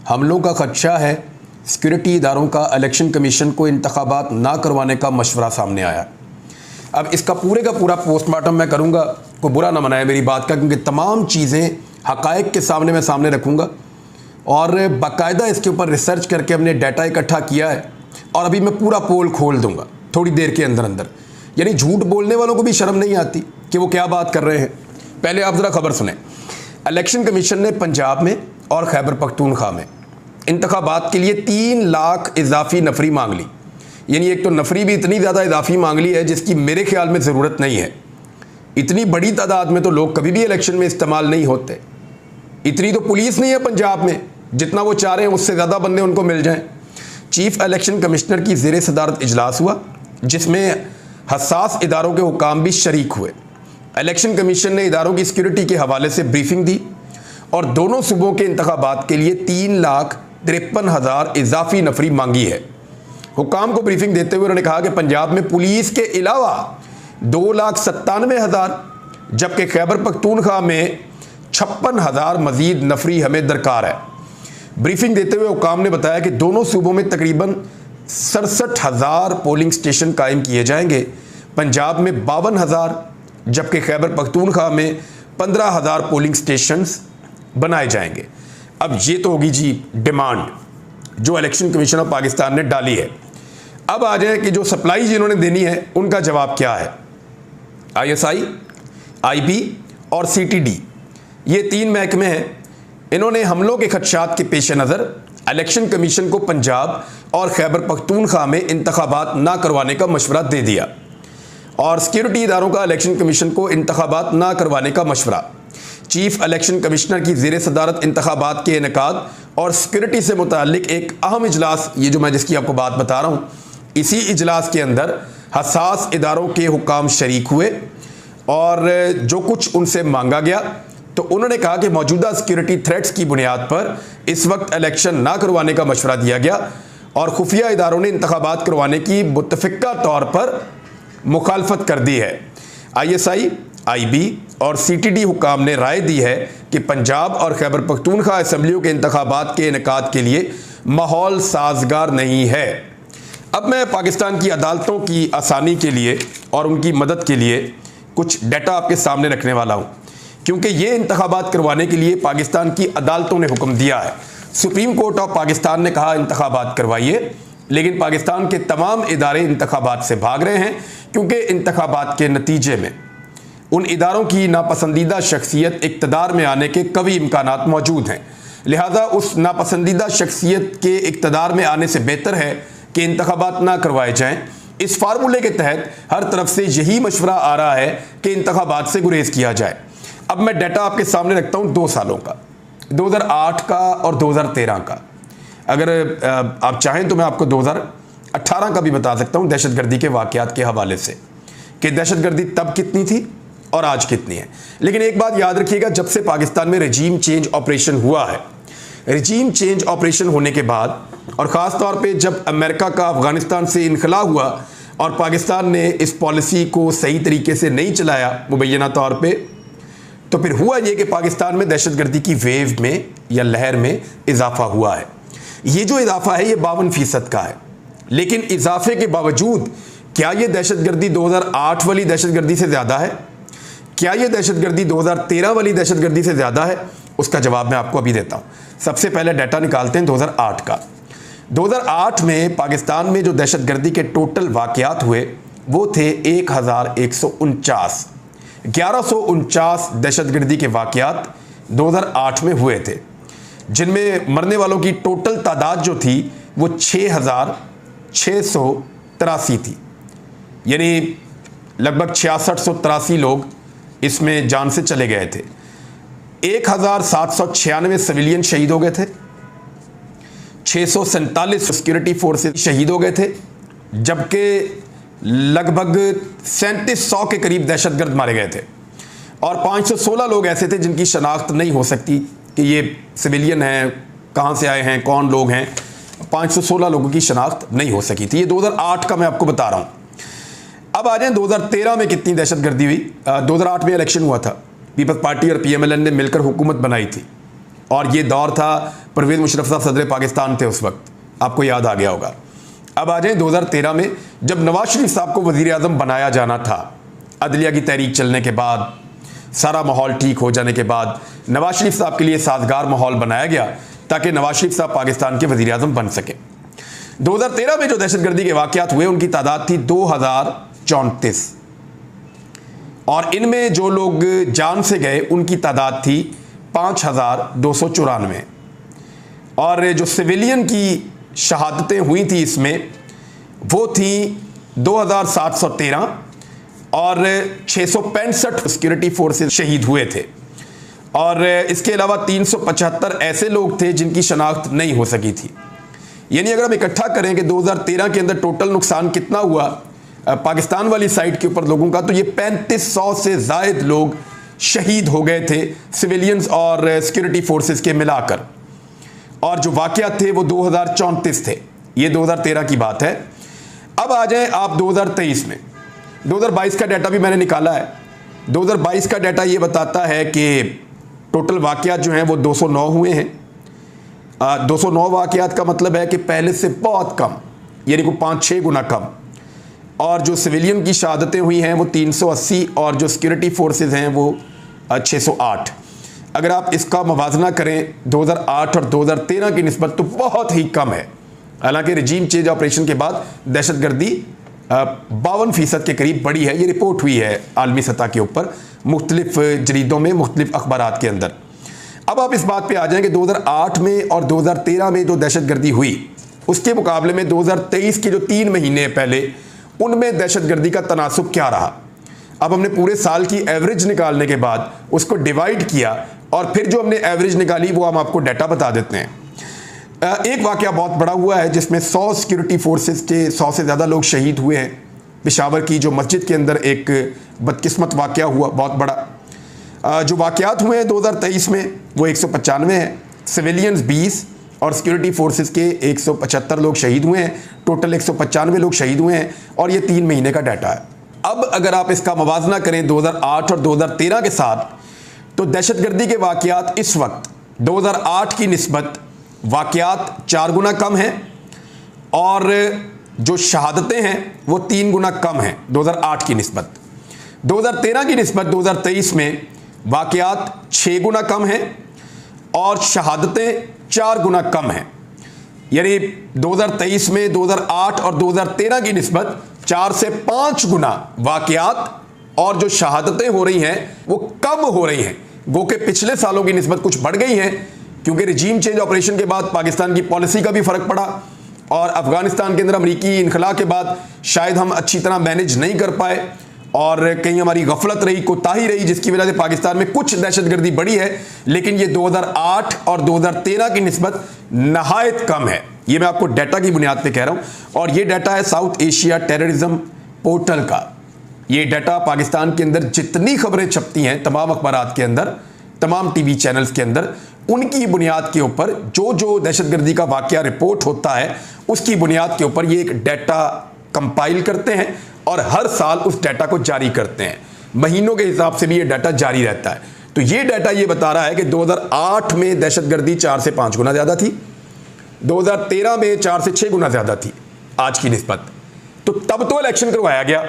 हमलों का खदशा है। सिक्योरिटी इदारों का इलेक्शन कमीशन को इंतखाबात ना करवाने का मशवरा सामने आया। अब इसका पूरे का पूरा पोस्टमार्टम मैं करूँगा, कोई बुरा ना मनाए मेरी बात का, क्योंकि तमाम चीज़ें हक़ाइक़ के सामने रखूँगा और बाकायदा इसके ऊपर रिसर्च करके हमने डाटा इकट्ठा किया है और अभी मैं पूरा पोल खोल दूँगा थोड़ी देर के अंदर। यानी झूठ बोलने वालों को भी शर्म नहीं आती कि वो क्या बात कर रहे हैं। पहले आप ज़रा खबर सुने। इलेक्शन कमीशन ने पंजाब में और खैबर पख्तूनख्वा में इंतखाबात के लिए 3 लाख इजाफी नफरी मांग ली। यानी एक तो नफरी भी इतनी ज़्यादा इजाफी मांग ली है जिसकी मेरे ख्याल में ज़रूरत नहीं है। इतनी बड़ी तादाद में तो लोग कभी भी इलेक्शन में इस्तेमाल नहीं होते। इतनी तो पुलिस नहीं है पंजाब में, जितना वो चाह रहे हैं उससे ज़्यादा बंदे उनको मिल जाएं। चीफ इलेक्शन कमिश्नर की ज़ेरे सदारत इजलास हुआ जिसमें हसास इदारों के हुकाम भी शरीक हुए। इलेक्शन कमीशन ने इदारों की सिक्योरिटी के हवाले से ब्रीफिंग दी और दोनों सूबों के इंतखाबात के लिए 3,53,000 इजाफी नफरी मांगी है। हुकाम को ब्रीफिंग देते हुए उन्होंने कहा कि पंजाब में पुलिस के अलावा 2,97,000 जबकि खैबर पख्तूनख्वा में 56,000 मजीद नफरी हमें दरकार है। ब्रीफिंग देते हुए हुकाम ने बताया कि दोनों सूबों में तकरीबन 67,000 पोलिंग स्टेशन कायम किए जाएंगे। पंजाब में 52,000 जबकि खैबर पख्तूनख्वा में 15,000 पोलिंग स्टेशंस बनाए जाएंगे। अब ये तो होगी जी डिमांड जो इलेक्शन कमीशन ऑफ पाकिस्तान ने डाली है। अब आ जाए कि जो सप्लाई जिन्होंने देनी है उनका जवाब क्या है। ISI, IB और CTD ये 3 महकमे हैं। इन्होंने हमलों के खदशात के पेश नज़र इलेक्शन कमीशन को पंजाब और खैबर पख्तूनख्वा में इंतखाबात ना करवाने का मशवरा दे दिया और सिक्योरिटी इदारों का इलेक्शन कमीशन को इंतखाबात ना करवाने का मशवरा। चीफ इलेक्शन कमिश्नर की ज़ेरे सदारत इंतखाबात के इनेकाद और सिक्योरिटी से मुताल्लिक एक अहम इजलास, ये जो मैं जिसकी आपको बात बता रहा हूँ, इसी इजलास के अंदर हसास इदारों के हुकाम शरीक हुए और जो कुछ उनसे मांगा गया तो उन्होंने कहा कि मौजूदा सिक्योरिटी थ्रेट्स की बुनियाद पर इस वक्त इलेक्शन ना करवाने का मशवरा दिया गया और खुफिया इदारों ने इंतखाबात करवाने की मुतफ़िक़ा तौर पर मुखालफत कर दी है। ISI, IB और CTD हुकाम ने राय दी है कि पंजाब और खैबर पख्तूनख्वा असम्बलियों के इंतखाबात के इनेकाद के लिए माहौल साजगार नहीं है। अब मैं पाकिस्तान की अदालतों की आसानी के लिए और उनकी मदद के लिए कुछ डाटा आपके सामने रखने वाला हूँ, क्योंकि ये इंतखाबात करवाने के लिए पाकिस्तान की अदालतों ने हुक्म दिया है। सुप्रीम कोर्ट ऑफ पाकिस्तान ने कहा इंतखाबात करवाइए, लेकिन पाकिस्तान के तमाम इदारे इंतखाबात से भाग रहे हैं क्योंकि इंतखाबात के नतीजे में उन इदारों की नापसंदीदा शख्सियत इक़्तिदार में आने के कवी इम्कानात मौजूद हैं। लिहाजा उस नापसंदीदा शख्सियत के इक़्तिदार में आने से बेहतर है कि इंतखाबात ना करवाए जाएँ। इस फार्मूले के तहत हर तरफ से यही मशवरा आ रहा है कि इंतखाबात से गुरेज किया जाए। अब मैं डाटा आपके सामने रखता हूँ 2 सालों का, 2008 का और 2013 का। अगर आप चाहें तो मैं आपको 2018 का भी बता सकता हूँ दहशतगर्दी के वाक़यात के हवाले से कि दहशतगर्दी तब कितनी थी और आज कितनी है। लेकिन एक बात याद रखिएगा, जब से पाकिस्तान में रजीम चेंज ऑपरेशन हुआ है, रजीम चेंज ऑपरेशन होने के बाद और ख़ास तौर पे जब अमेरिका का अफ़गानिस्तान से इनखला हुआ और पाकिस्तान ने इस पॉलिसी को सही तरीके से नहीं चलाया मुबैना तौर पे, तो फिर हुआ ये कि पाकिस्तान में दहशतगर्दी की वेव में या लहर में इजाफा हुआ है। ये जो इजाफा है ये 52% का है। लेकिन इजाफे के बावजूद क्या ये दहशतगर्दी 2008 वाली दहशतगर्दी से ज़्यादा है? क्या ये दहशतगर्दी 2013 वाली दहशतगर्दी से ज़्यादा है? उसका जवाब मैं आपको अभी देता हूँ। सबसे पहले डाटा निकालते हैं 2008 का। 2008 में पाकिस्तान में जो दहशतगर्दी के टोटल वाक़यात हुए वो थे 1149। 1149 दहशतगर्दी के वाक़यात 2008 में हुए थे, जिनमें मरने वालों की टोटल तादाद जो थी वो 6,683 थी। यानी लगभग 6683 लोग इसमें जान से चले गए थे। 1,796 सिविलियन शहीद हो गए थे, 647 सिक्योरिटी फोर्सेस शहीद हो गए थे, जबकि लगभग 3700 के करीब दहशतगर्द मारे गए थे और 516 लोग ऐसे थे जिनकी शनाख्त नहीं हो सकती कि ये सिविलियन हैं, कहाँ से आए हैं, कौन लोग हैं। 516 लोगों की शनाख्त नहीं हो सकी थी। ये 2008 का मैं आपको बता रहा हूँ। अब आ जाए 2013 में कितनी दहशतगर्दी हुई। 2008 में इलेक्शन हुआ था, पीपल्स पार्टी और PMLN ने मिलकर हुकूमत बनाई थी और ये दौर था परवेज़ मुशर्रफ साहब सदर पाकिस्तान थे उस वक्त, आपको याद आ गया होगा। अब आ जाए 2013 में, जब नवाज शरीफ साहब को वज़ीर आज़म बनाया जाना था, अदलिया की तहरीक चलने के बाद, सारा माहौल ठीक हो जाने के बाद नवाज शरीफ साहब के लिए साजगार माहौल बनाया गया ताकि नवाज शरीफ साहब पाकिस्तान के वज़ीर आज़म बन सके। 2013 में जो दहशतगर्दी के वाक़यात हुए उनकी तादाद थी 2034 और इनमें जो लोग जान से गए उनकी तादाद थी 5294 और जो सिविलियन की शहादतें हुई थी इसमें वो थी 2713 और 665 सिक्योरिटी फोर्सेस शहीद हुए थे और इसके अलावा 375 ऐसे लोग थे जिनकी शनाख्त नहीं हो सकी थी। यानी अगर हम इकट्ठा करें कि 2013 के अंदर टोटल नुकसान कितना हुआ पाकिस्तान वाली साइड के ऊपर लोगों का, तो ये 3500 से ज़ायद लोग शहीद हो गए थे सिविलियंस और सिक्योरिटी फोर्सेस के मिलाकर, और जो वाक़यात थे वो 2034 थे। ये 2013 की बात है। अब आ जाएं आप 2023 में। 2022 का डाटा भी मैंने निकाला है। 2022 का डाटा ये बताता है कि टोटल वाक़यात जो हैं वो 209 हुए हैं। 209 वाक़यात का मतलब है कि पहले से बहुत कम, यानी को 5-6 गुना कम, और जो सिविलियन की शहादतें हुई हैं वो 380 और जो सिक्योरिटी फोर्सेस हैं वो 608। अगर आप इसका मुवाजना करें 2008 और 2013 की निस्बत तो बहुत ही कम है। हालांकि रजीम चेंज ऑपरेशन के बाद दहशतगर्दी 52% के करीब बढ़ी है। ये रिपोर्ट हुई है आलमी सतह के ऊपर मुख्तलिफ जरीदों में, मुख्तलिफ अखबारात के अंदर। अब आप इस बात पे आ जाएं कि 2008 में और 2013 में जो दहशतगर्दी हुई उसके मुकाबले में 2023 के जो 3 महीने पहले उनमें दहशतगर्दी का तनासुब क्या रहा। अब हमने पूरे साल की एवरेज निकालने के बाद उसको डिवाइड किया और फिर जो हमने एवरेज निकाली वो हम आपको डाटा बता देते हैं। एक वाक़या बहुत बड़ा हुआ है जिसमें 100 सिक्योरिटी फोर्सेस के 100 से ज़्यादा लोग शहीद हुए हैं। पेशावर की जो मस्जिद के अंदर एक बदकिस्मत वाक़या हुआ बहुत बड़ा। जो वाक़यात हुए हैं 2023 में वो 195 हैं, सिविलियंस 20 और सिक्योरिटी फोर्सेस के 175 लोग शहीद हुए हैं। टोटल 195 लोग शहीद हुए हैं और ये 3 महीने का डाटा है। अब अगर आप इसका मुवाजना करें 2008 और 2013 के साथ, तो दहशतगर्दी के वाक़यात इस वक्त 2008 की निस्बत वाक़यात 4 गुना कम हैं और जो शहादतें हैं वो 3 गुना कम हैं 2008 की निस्बत। 2013 की निस्बत 2023 में वाक़यात 6 गुना कम हैं और शहादतें 4 गुना कम हैं। यानी 2023 में 2008 और 2013 की निस्बत 4 से 5 गुना वाक़यात और जो शहादतें हो रही हैं वो कम हो रही हैं। गो के पिछले सालों की निस्बत कुछ बढ़ गई हैं क्योंकि रजीम चेंज ऑपरेशन के बाद पाकिस्तान की पॉलिसी का भी फ़र्क पड़ा और अफ़गानिस्तान के अंदर अमरीकी इनखला के बाद शायद हम अच्छी तरह मैनेज नहीं कर पाए और कहीं हमारी गफलत रही, कोताही रही, जिसकी वजह से पाकिस्तान में कुछ दहशतगर्दी बढ़ी है। लेकिन ये 2008 और 2013 की निस्बत नहायत कम है। ये मैं आपको डाटा की बुनियाद पे कह रहा हूँ और ये डाटा है साउथ एशिया टेररिज्म पोर्टल का। ये डाटा पाकिस्तान के अंदर जितनी खबरें छपती हैं तमाम अखबारात के अंदर, तमाम टीवी चैनल्स के अंदर, उनकी बुनियाद के ऊपर जो जो दहशतगर्दी का वाक़या रिपोर्ट होता है उसकी बुनियाद के ऊपर ये एक डाटा कंपाइल करते हैं और हर साल उस डाटा को जारी करते हैं। महीनों के हिसाब से भी ये डाटा जारी रहता है। तो ये डाटा ये बता रहा है कि 2008 में दहशतगर्दी 4 से 5 गुना ज़्यादा थी, 2013 में 4 से 6 गुना ज़्यादा थी आज की निस्बत। तो तब तो इलेक्शन करवाया गया,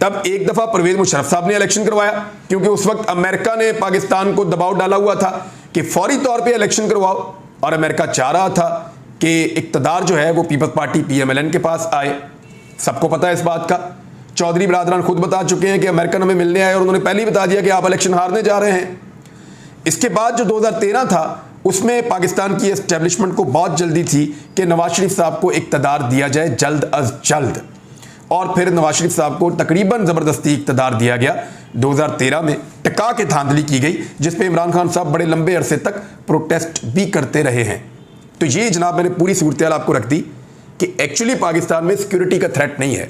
तब एक दफ़ा परवेज़ मुशर्रफ साहब ने इलेक्शन करवाया क्योंकि उस वक्त अमेरिका ने पाकिस्तान को दबाव डाला हुआ था कि फौरी तौर पे इलेक्शन करवाओ और अमेरिका चाह रहा था कि इक़्तिदार जो है वो पीपल्स पार्टी PMLN के पास आए। सबको पता है इस बात का। चौधरी बरादरान खुद बता चुके हैं कि अमेरिकन हमें मिलने आए और उन्होंने पहले ही बता दिया कि आप इलेक्शन हारने जा रहे हैं। इसके बाद जो 2013 था उसमें पाकिस्तान की एस्टेब्लिशमेंट को बहुत जल्दी थी कि नवाज शरीफ साहब को इक़्तिदार दिया जाए जल्द अज जल्द, और फिर नवाज शरीफ साहब को तकरीबन ज़बरदस्ती इक़्तिदार दिया गया। 2013 में टिका के धांधली की गई जिस पे इमरान खान साहब बड़े लंबे अरसे तक प्रोटेस्ट भी करते रहे हैं। तो ये जनाब मैंने पूरी सूरत आपको रख दी कि एक्चुअली पाकिस्तान में सिक्योरिटी का थ्रेट नहीं है,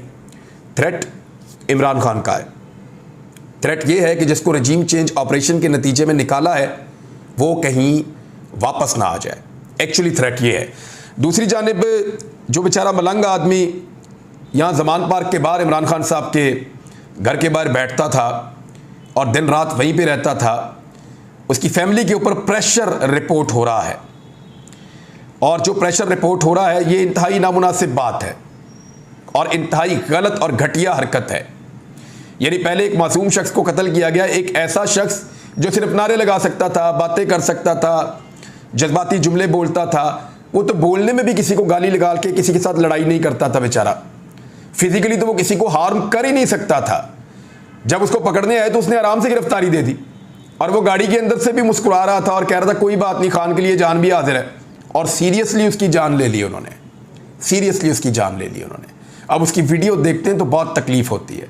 थ्रेट इमरान खान का है। थ्रेट ये है कि जिसको रजीम चेंज ऑपरेशन के नतीजे में निकाला है वो कहीं वापस ना आ जाए। एक्चुअली थ्रेट ये है। दूसरी जानिब जो बेचारा मलंग आदमी यहाँ जमान पार्क के बाहर इमरान खान साहब के घर के बाहर बैठता था और दिन रात वहीं पे रहता था, उसकी फैमिली के ऊपर प्रेशर रिपोर्ट हो रहा है और जो प्रेशर रिपोर्ट हो रहा है ये इंतहाई नामुनासिब बात है और इंतहाई गलत और घटिया हरकत है। यानी पहले एक मासूम शख्स को कत्ल किया गया, एक ऐसा शख्स जो सिर्फ नारे लगा सकता था, बातें कर सकता था, जज्बाती जुमले बोलता था, वो तो बोलने में भी किसी को गाली लगा के किसी के साथ लड़ाई नहीं करता था बेचारा। फिजिकली तो वो किसी को हार्म कर ही नहीं सकता था। जब उसको पकड़ने आए तो उसने आराम से गिरफ्तारी दे दी और वो गाड़ी के अंदर से भी मुस्कुरा रहा था और कह रहा था कोई बात नहीं, खान के लिए जान भी हाजिर है। और सीरियसली उसकी जान ले ली उन्होंने, सीरियसली उसकी जान ले ली उन्होंने। अब उसकी वीडियो देखते हैं तो बहुत तकलीफ होती है।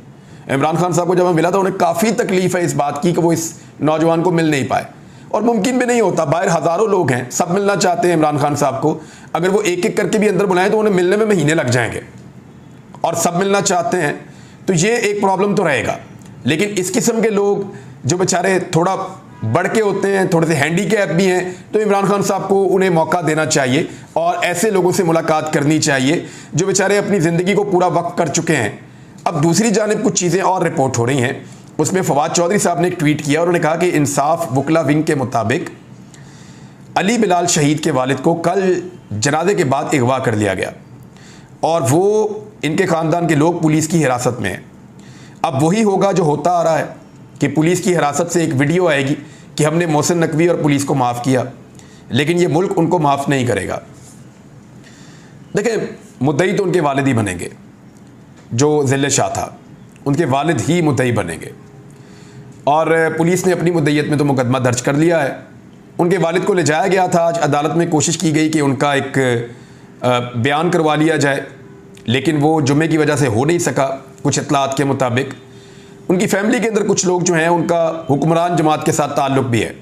इमरान खान साहब को जब मैं मिला था उन्हें काफ़ी तकलीफ है इस बात की कि वो इस नौजवान को मिल नहीं पाए, और मुमकिन भी नहीं होता। बाहर हज़ारों लोग हैं, सब मिलना चाहते हैं इमरान खान साहब को। अगर वो एक एक करके भी अंदर बुलाएं तो उन्हें मिलने में महीने लग जाएंगे, और सब मिलना चाहते हैं तो ये एक प्रॉब्लम तो रहेगा। लेकिन इस किस्म के लोग जो बेचारे थोड़ा बढ़ के होते हैं, थोड़े से हैंडीकैप भी हैं, तो इमरान खान साहब को उन्हें मौका देना चाहिए और ऐसे लोगों से मुलाकात करनी चाहिए जो बेचारे अपनी ज़िंदगी को पूरा वक्त कर चुके हैं। अब दूसरी जानिब कुछ चीज़ें और रिपोर्ट हो रही हैं। उसमें फवाद चौधरी साहब ने एक ट्वीट किया और उन्होंने कहा कि इंसाफ वकला विंग के मुताबिक अली बिलाल शहीद के वालिद को कल जनाजे के बाद अगवा कर लिया गया और वो इनके ख़ानदान के लोग पुलिस की हिरासत में हैं। अब वही होगा जो होता आ रहा है कि पुलिस की हिरासत से एक वीडियो आएगी कि हमने मोहसिन नकवी और पुलिस को माफ़ किया, लेकिन ये मुल्क उनको माफ़ नहीं करेगा। देखिए, मुद्दई तो उनके वालिद ही बनेंगे। जो ज़िले शाह था उनके वालिद ही मुद्दई बनेंगे, और पुलिस ने अपनी मुद्दईयत में तो मुकदमा दर्ज कर लिया है। उनके वालिद को ले जाया गया था, आज अदालत में कोशिश की गई कि उनका एक बयान करवा लिया जाए, लेकिन वो जुम्मे की वजह से हो नहीं सका। कुछ इत्तलात के मुताबिक उनकी फैमिली के अंदर कुछ लोग जो हैं उनका हुक्मरान जमात के साथ ताल्लुक़ भी है,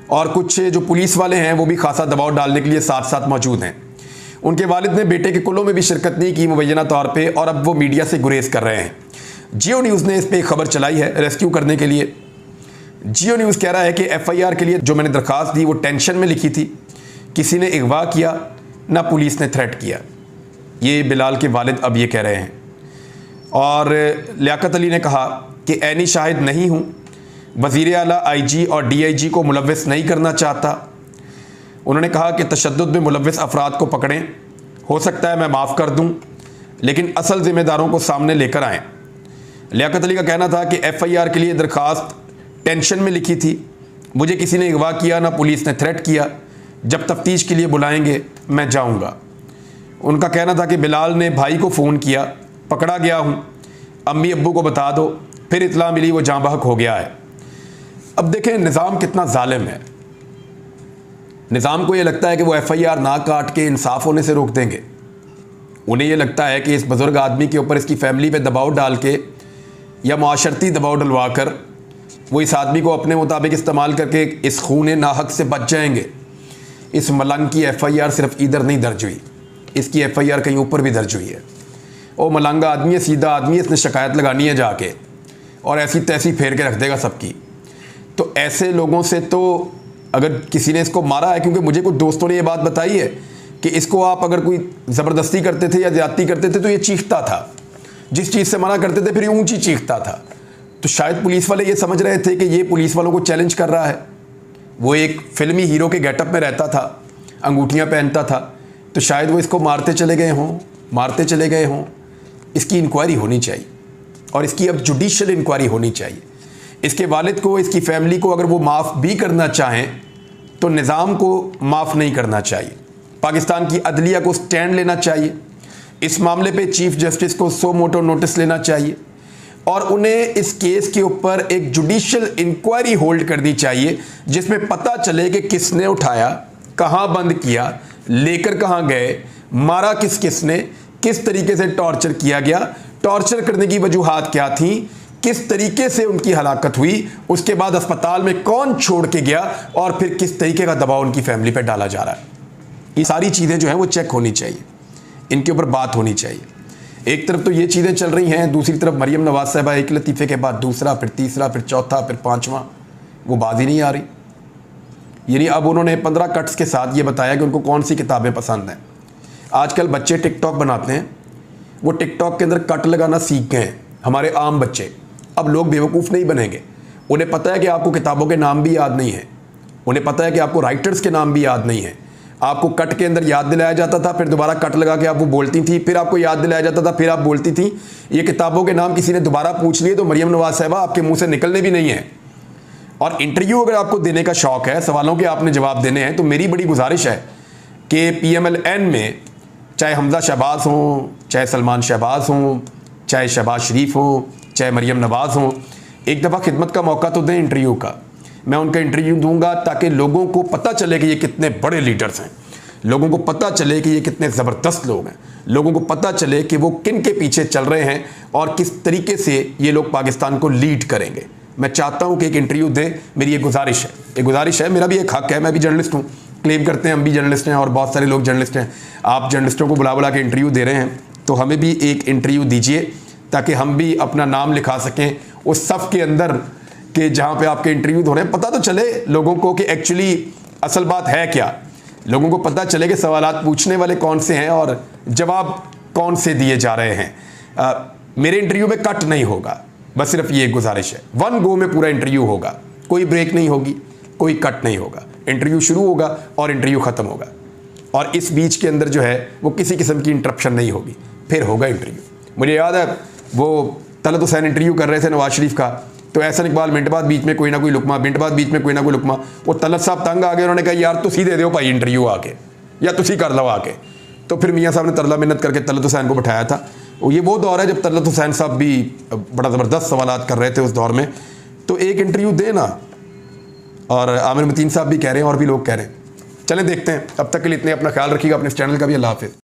और कुछ जो पुलिस वाले हैं वो भी खासा दबाव डालने के लिए साथ साथ मौजूद हैं। उनके वालिद ने बेटे के कुल्लों में भी शिरकत नहीं की मुबैना तौर पे, और अब वो मीडिया से गुरेज कर रहे हैं। जियो न्यूज़ ने इस पर एक खबर चलाई है रेस्क्यू करने के लिए। जियो न्यूज़ कह रहा है कि FIR के लिए जो मैंने दरख्वास्त दी वो टेंशन में लिखी थी, किसी ने अगवा किया ना पुलिस ने थ्रेट किया। ये बिलाल के वालिद अब ये कह रहे हैं। और लियाकत अली ने कहा कि ऐनी शाहिद नहीं हूँ, वज़ीर आला IG और DIG को मुलव्वस नहीं करना चाहता। उन्होंने कहा कि तशद्दुद में मुलव्वस अफराद को पकड़ें, हो सकता है मैं माफ़ कर दूँ, लेकिन असल ज़िम्मेदारों को सामने लेकर आएँ। लियाकत अली का कहना था कि FIR के लिए दरख्वास्त टेंशन में लिखी थी, मुझे किसी ने अगवा किया ना पुलिस ने थ्रेट किया, जब तफ्तीश के लिए बुलाएंगे मैं जाऊंगा। उनका कहना था कि बिलाल ने भाई को फ़ोन किया, पकड़ा गया हूं, अम्मी अब्बू को बता दो, फिर इत्तला मिली वो जाँ बहक हो गया है। अब देखें निज़ाम कितना जालिम है। निज़ाम को ये लगता है कि वो FIR ना काट के इंसाफ होने से रोक देंगे। उन्हें ये लगता है कि इस बुज़ुर्ग आदमी के ऊपर इसकी फैमिली पे दबाव डाल के या माशरती दबाव डलवा कर वो इस आदमी को अपने मुताबिक इस्तेमाल करके इस खून नाहक से बच जाएंगे। इस मलंग की FIR सिर्फ इधर नहीं दर्ज हुई, इसकी FIR कहीं ऊपर भी दर्ज हुई है। वो मलंगा आदमी है, सीधा आदमी है, इसने शिकायत लगानी है जाके और ऐसी तैसी फेर के रख देगा सबकी। तो ऐसे लोगों से तो अगर किसी ने इसको मारा है, क्योंकि मुझे कुछ दोस्तों ने ये बात बताई है कि इसको आप अगर कोई ज़बरदस्ती करते थे या ज़्यादती करते थे तो ये चीखता था, जिस चीज़ से मना करते थे फिर ये ऊंची चीखता था। तो शायद पुलिस वाले ये समझ रहे थे कि ये पुलिस वालों को चैलेंज कर रहा है। वो एक फिल्मी हीरो के गेटअप में रहता था, अंगूठियाँ पहनता था, तो शायद वो इसको मारते चले गए हों। इसकी इंक्वायरी होनी चाहिए और इसकी अब जुडिशल इंक्वायरी होनी चाहिए। इसके वालिद को, इसकी फैमिली को अगर वो माफ़ भी करना चाहें तो निज़ाम को माफ़ नहीं करना चाहिए। पाकिस्तान की अदलिया को स्टैंड लेना चाहिए। इस मामले पे चीफ जस्टिस को सो मोटो नोटिस लेना चाहिए और उन्हें इस केस के ऊपर एक जुडिशल इंक्वायरी होल्ड करनी चाहिए, जिसमें पता चले कि किसने उठाया, कहाँ बंद किया, लेकर कहाँ गए, मारा किसने, किस तरीके से टॉर्चर किया गया, टॉर्चर करने की वजूहात क्या थी, किस तरीके से उनकी हलाकत हुई, उसके बाद अस्पताल में कौन छोड़ के गया और फिर किस तरीके का दबाव उनकी फैमिली पर डाला जा रहा है। ये सारी चीज़ें जो हैं वो चेक होनी चाहिए, इनके ऊपर बात होनी चाहिए। एक तरफ तो ये चीज़ें चल रही हैं, दूसरी तरफ मरियम नवाज साहिबा एक लतीफ़े के बाद दूसरा, फिर तीसरा, फिर चौथा, फिर पाँचवा, वो बात ही नहीं आ रही। यानी अब उन्होंने 15 कट्स के साथ ये बताया कि उनको कौन सी किताबें पसंद हैं। आजकल बच्चे टिकटॉक बनाते हैं, वो टिकटॉक के अंदर कट लगाना सीख गए हैं हमारे आम बच्चे। अब लोग बेवकूफ़ नहीं बनेंगे, उन्हें पता है कि आपको किताबों के नाम भी याद नहीं है, उन्हें पता है कि आपको राइटर्स के नाम भी याद नहीं है, आपको कट के अंदर याद दिलाया जाता था, फिर दोबारा कट लगा के आप वो बोलती थी, फिर आपको याद दिलाया जाता था, फिर आप बोलती थी। ये किताबों के नाम किसी ने दोबारा पूछ लिए तो मरियम नवाज साहिबा आपके मुंह से निकलने भी नहीं है। और इंटरव्यू अगर आपको देने का शौक है, सवालों के आपने जवाब देने हैं, तो मेरी बड़ी गुजारिश है कि PMLN में चाहे हमजा शहबाज हों, चाहे सलमान शहबाज हों, चाहे शहबाज शरीफ हों, चाहे मरियम नवाज हों, एक दफ़ा खिदमत का मौका तो दें इंटरव्यू का। मैं उनका इंटरव्यू दूंगा ताकि लोगों को पता चले कि ये कितने बड़े लीडर्स हैं, लोगों को पता चले कि ये कितने ज़बरदस्त लोग हैं, लोगों को पता चले कि वो किन के पीछे चल रहे हैं और किस तरीके से ये लोग पाकिस्तान को लीड करेंगे। मैं चाहता हूँ कि एक इंटरव्यू दें, मेरी ये गुजारिश है, मेरा भी एक हक है। मैं भी जर्नलिस्ट हूँ, क्लेम करते हैं हम भी जर्नलिस्ट हैं और बहुत सारे लोग जर्नलिस्ट हैं। आप जर्नलिस्टों को बुला बुला के इंटरव्यू दे रहे हैं, तो हमें भी एक इंटरव्यू दीजिए ताकि हम भी अपना नाम लिखा सकें उस सफ़ के अंदर कि जहाँ पे आपके इंटरव्यू हो रहे हैं। पता तो चले लोगों को कि एक्चुअली असल बात है क्या, लोगों को पता चले कि सवालात पूछने वाले कौन से हैं और जवाब कौन से दिए जा रहे हैं। मेरे इंटरव्यू में कट नहीं होगा, बस सिर्फ ये गुजारिश है। वन गो में पूरा इंटरव्यू होगा, कोई ब्रेक नहीं होगी, कोई कट नहीं होगा। इंटरव्यू शुरू होगा और इंटरव्यू ख़त्म होगा, और इस बीच के अंदर जो है वो किसी किस्म की इंटरप्शन नहीं होगी, फिर होगा इंटरव्यू। मुझे याद है वो तलत हुसैन इंटरव्यू कर रहे थे नवाज शरीफ का, तो एहसन इकबाल मिनट बाद बीच में कोई ना कोई लुकमा, मिनट बाद बीच में कोई ना कोई लुकमा। वो तलत साहब तंग आ गए, उन्होंने कहा यार तुसी दे दो भाई इंटरव्यू आके, या तुसी कर लो आके। तो फिर मियाँ साहब ने तरला मिन्नत करके तलत हुसैन को बिठाया था। ये वो दौर है जब तलत हुसैन साहब भी बड़ा ज़बरदस्त सवालात कर रहे थे उस दौर में। तो एक इंटरव्यू देना, और आमिर मतीन साहब भी कह रहे हैं और भी लोग कह रहे हैं। चलें देखते हैं। अब तक के लिए इतने, अपना ख्याल रखिएगा, अपने इस चैनल का भी। अल्लाह हाफिज़।